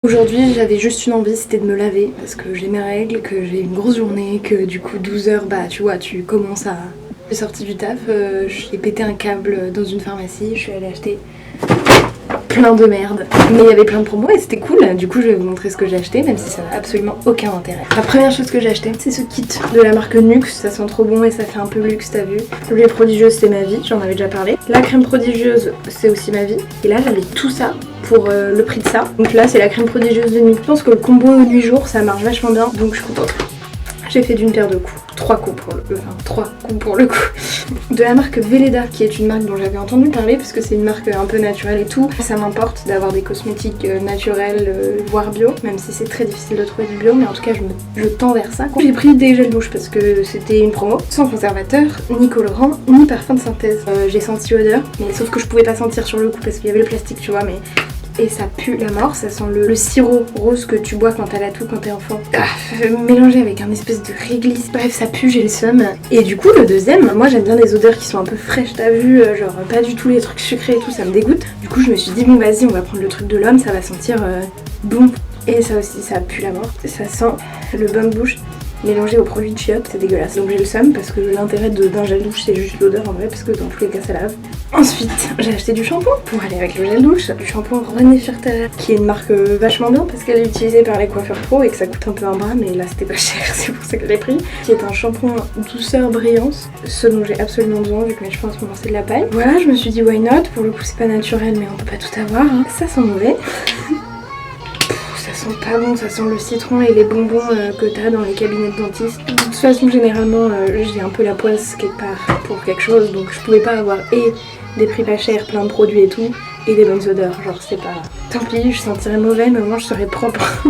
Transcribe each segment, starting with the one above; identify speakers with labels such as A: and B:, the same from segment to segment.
A: Aujourd'hui j'avais juste une envie, c'était de me laver parce que j'ai mes règles, que j'ai une grosse journée, que du coup 12 heures, bah tu vois, tu commences à... J'ai sorti du taf, j'ai pété un câble dans une pharmacie, je suis allée acheter plein de merde. Mais il y avait plein de promos et c'était cool, du coup je vais vous montrer ce que j'ai acheté, même si ça n'a absolument aucun intérêt. La première chose que j'ai acheté, c'est ce kit de la marque Nux, ça sent trop bon et ça fait un peu luxe, t'as vu. L'huile prodigieuse c'est ma vie, j'en avais déjà parlé. La crème prodigieuse c'est aussi ma vie. Et là j'avais tout ça pour le prix de ça. Donc là c'est la crème prodigieuse de nuit. Je pense que le combo 8 jours ça marche vachement bien, donc je suis contente. J'ai fait d'une paire de coups. 3 coups pour le coup. De la marque Velleda, qui est une marque dont j'avais entendu parler parce que c'est une marque un peu naturelle et tout. Ça m'importe d'avoir des cosmétiques naturels, voire bio, même si c'est très difficile de trouver du bio, mais en tout cas je tends vers ça. J'ai pris des gels douche parce que c'était une promo, sans conservateur, ni colorant, ni parfum de synthèse. J'ai senti odeur, mais sauf que je pouvais pas sentir sur le coup parce qu'il y avait le plastique, tu vois, mais... Et ça pue la mort, ça sent le sirop rose que tu bois quand t'as la toux quand t'es enfant. Mélangé avec un espèce de réglisse. Bref, ça pue, j'ai le seum. Et du coup, le deuxième, moi j'aime bien des odeurs qui sont un peu fraîches, t'as vu, genre pas du tout les trucs sucrés et tout, ça me dégoûte. Du coup, je me suis dit, bon vas-y, on va prendre le truc de l'homme, ça va sentir bon. Et ça aussi, ça pue la mort. Ça sent le bain de bouche mélangé aux produits de chiottes, c'est dégueulasse. Donc j'ai le seum parce que l'intérêt d'un gel douche c'est juste l'odeur en vrai, parce que dans tous les cas ça lave. Ensuite j'ai acheté du shampoing pour aller avec le gel douche, du shampoing René Firtera qui est une marque vachement bien parce qu'elle est utilisée par les coiffeurs pro et que ça coûte un peu un bras, mais là c'était pas cher, c'est pour ça que je l'ai pris. Qui est un shampoing douceur brillance, ce dont j'ai absolument besoin vu que mes cheveux en ce moment c'est de la paille. Voilà, je me suis dit why not, pour le coup c'est pas naturel mais on peut pas tout avoir, hein. Ça sent mauvais. Ça sent pas bon, ça sent le citron et les bonbons que t'as dans les cabinets de dentistes. De toute façon, généralement, j'ai un peu la poisse quelque part pour quelque chose, donc je pouvais pas avoir et des prix pas chers, plein de produits et tout, et des bonnes odeurs. Genre, c'est pas... Tant pis, je sentirais mauvais, mais au moins je serais propre.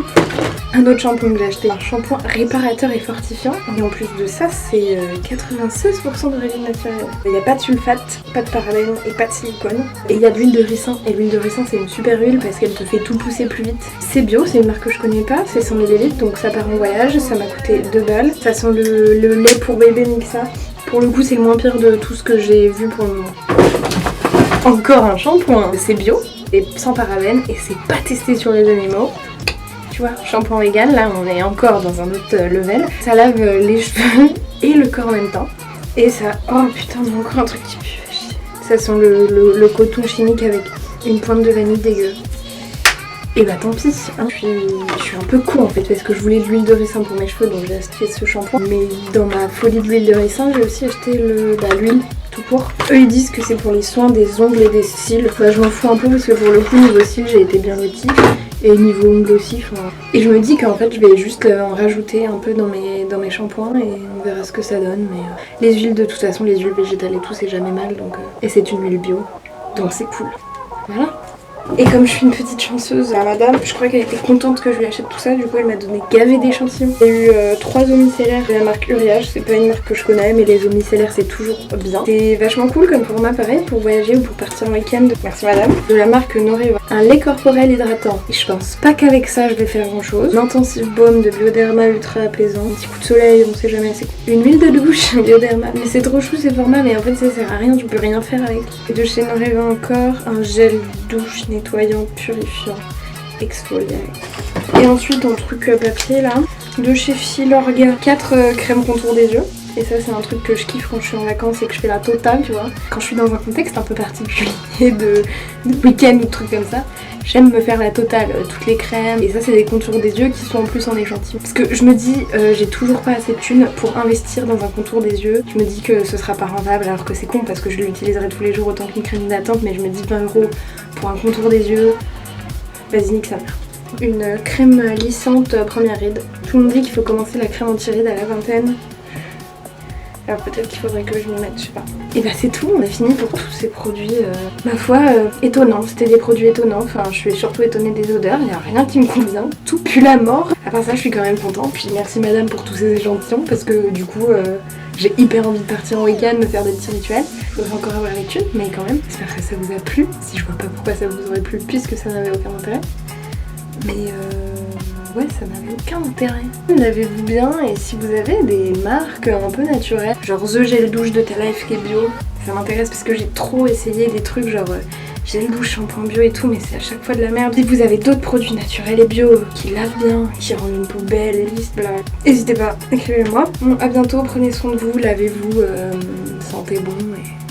A: Un autre shampoing que j'ai acheté, un shampoing réparateur et fortifiant. Et en plus de ça, c'est 96% d'origine naturelle. Il n'y a pas de sulfate, pas de parabènes et pas de silicone. Et il y a de l'huile de ricin. Et l'huile de ricin, c'est une super huile parce qu'elle te fait tout pousser plus vite. C'est bio, c'est une marque que je connais pas, c'est 100 ml, donc ça part en voyage. Ça m'a coûté 2 balles. Ça sent le lait pour bébé Mixa. Pour le coup, c'est le moins pire de tout ce que j'ai vu pour le moment. Encore un shampoing. C'est bio et sans parabènes et c'est pas testé sur les animaux. Tu vois, shampoing vegan, là on est encore dans un autre level. Ça lave les cheveux et le corps en même temps. Et ça... Oh putain, il y a encore un truc qui pue. Ça sent le coton chimique avec une pointe de vanille dégueu. Et bah tant pis, hein. Je suis un peu con en fait parce que je voulais de l'huile de ricin pour mes cheveux, donc j'ai acheté ce shampoing. Mais dans ma folie de l'huile de ricin, j'ai aussi acheté l'huile tout court. Eux ils disent que c'est pour les soins des ongles et des cils. Bah je m'en fous un peu parce que pour le coup niveau cils j'ai été bien lotie. Et niveau ongles aussi, et je me dis qu'en fait je vais juste en rajouter un peu dans mes shampoings et on verra ce que ça donne. Mais les huiles de toute façon, les huiles végétales et tout c'est jamais mal, donc et c'est une huile bio, donc c'est cool. Voilà. Et comme je suis une petite chanceuse à madame, je crois qu'elle était contente que je lui achète tout ça, du coup elle m'a donné gavé d'échantillons. J'ai eu 3 eaux micellaires de la marque Uriage, c'est pas une marque que je connais mais les eaux micellaires c'est toujours bien. C'est vachement cool comme format pareil pour voyager ou pour partir en week-end. Merci madame. De la marque Noreva, un lait corporel hydratant. Et je pense pas qu'avec ça je vais faire grand chose. Un intensif baume de Bioderma ultra apaisant. Un petit coup de soleil, on sait jamais, c'est cool. Une huile de douche Bioderma. Mais c'est trop chou ces formats, mais en fait ça sert à rien, tu peux rien faire avec. Et de chez Noreva encore, un gel douche nettoyant, purifiant, exfoliant. Et ensuite un truc papier là, de chez Filorga, 4 crèmes contour des yeux. Et ça c'est un truc que je kiffe quand je suis en vacances et que je fais la totale, tu vois. Quand je suis dans un contexte un peu particulier de week-end ou de trucs comme ça, j'aime me faire la totale, toutes les crèmes. Et ça c'est des contours des yeux qui sont en plus en échantillon. Parce que je me dis, j'ai toujours pas assez de thunes pour investir dans un contour des yeux. Je me dis que ce sera pas rentable alors que c'est con parce que je l'utiliserai tous les jours autant qu'une crème hydratante. Mais je me dis 20 € pour un contour des yeux, vas-y nique sa mère. Une crème lissante première ride. Tout le monde dit qu'il faut commencer la crème anti-ride à la vingtaine. Alors peut-être qu'il faudrait que je m'y mette, je sais pas. Et bah c'est tout, on a fini pour tous ces produits, ma foi, étonnants. C'était des produits étonnants, enfin je suis surtout étonnée des odeurs, il n'y a rien qui me convient. Tout pue la mort. À part ça, je suis quand même contente. Puis merci madame pour tous ces échantillons parce que du coup, j'ai hyper envie de partir en week-end, me faire des petits rituels. Il faudrait encore avoir les thunes, mais quand même, j'espère que ça vous a plu. Si je vois pas pourquoi ça vous aurait plu puisque ça n'avait aucun intérêt. Mais ouais, ça n'avait aucun intérêt. Lavez-vous bien et si vous avez des marques un peu naturelles, genre The Gel Douche de Ta Life qui est bio, ça m'intéresse parce que j'ai trop essayé des trucs genre gel douche, shampoing bio et tout, mais c'est à chaque fois de la merde. Si vous avez d'autres produits naturels et bio qui lavent bien, qui rendent une peau belle, lisse, bla, n'hésitez pas, écrivez-moi. Bon, à bientôt, prenez soin de vous, lavez-vous, sentez bon et